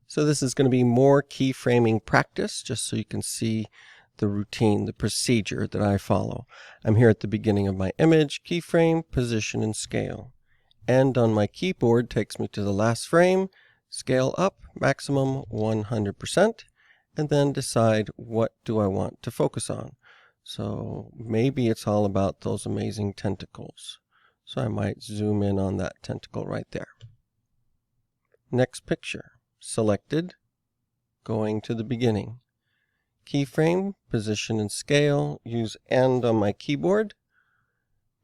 So this is going to be more keyframing practice, just so you can see the routine, the procedure that I follow. I'm here at the beginning of my image, keyframe, position, and scale. And on my keyboard takes me to the last frame, scale up, maximum 100%, and then decide what do I want to focus on. So maybe it's all about those amazing tentacles. So I might zoom in on that tentacle right there. Next picture. Selected, going to the beginning. Keyframe, position, and scale. Use end on my keyboard,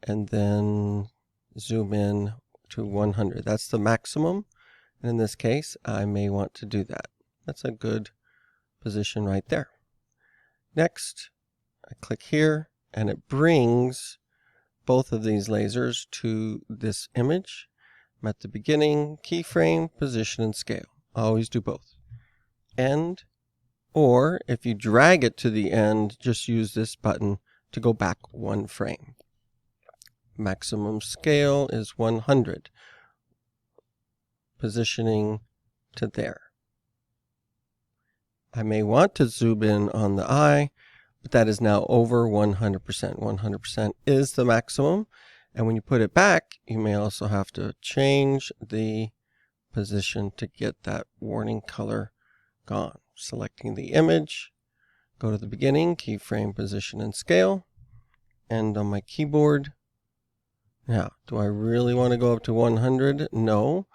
and then zoom in to 100. That's the maximum, and in this case, I may want to do that. That's a good position right there. Next, I click here, and it brings both of these lasers to this image. I'm at the beginning, keyframe, position, and scale. Always do both. End, or if you drag it to the end, just use this button to go back one frame. Maximum scale is 100. Positioning to there. I may want to zoom in on the eye, but that is now over 100%. 100% is the maximum. And when you put it back, you may also have to change the position to get that warning color gone. Selecting the image, go to the beginning, keyframe, position, and scale, and on my keyboard. Now, do I really want to go up to 100? No,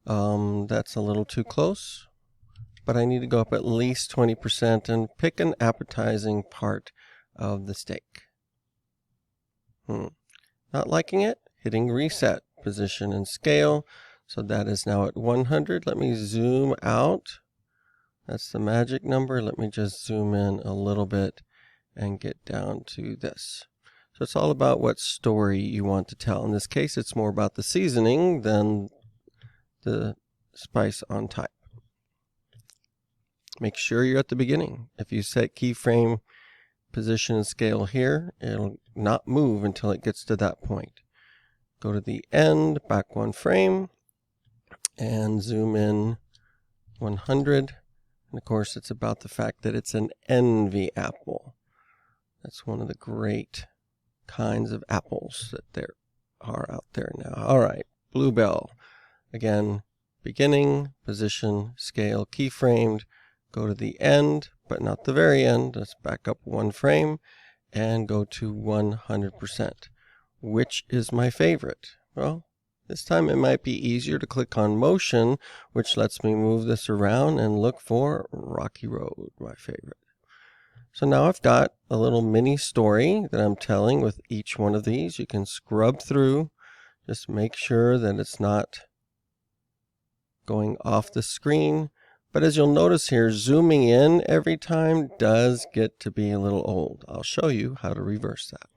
that's a little too close, but I need to go up at least 20% and pick an appetizing part of the steak. Not liking it? Hitting reset, position, and scale. So that is now at 100. Let me zoom out. That's the magic number. Let me just zoom in a little bit and get down to this. So it's all about what story you want to tell. In this case, it's more about the seasoning than the spice on type. Make sure you're at the beginning. If you set keyframe, position, and scale here, it'll not move until it gets to that point. Go to the end, back one frame, and zoom in 100. And of course, it's about the fact that it's an envy apple. That's one of the great kinds of apples that there are out there now. All right, bluebell. Again, beginning, position, scale, keyframed. Go to the end, but not the very end. Let's back up one frame and go to 100%. Which is my favorite? Well, this time it might be easier to click on motion, which lets me move this around and look for Rocky Road, my favorite. So now I've got a little mini story that I'm telling with each one of these. You can scrub through, just make sure that it's not going off the screen. But as you'll notice here, zooming in every time does get to be a little old. I'll show you how to reverse that.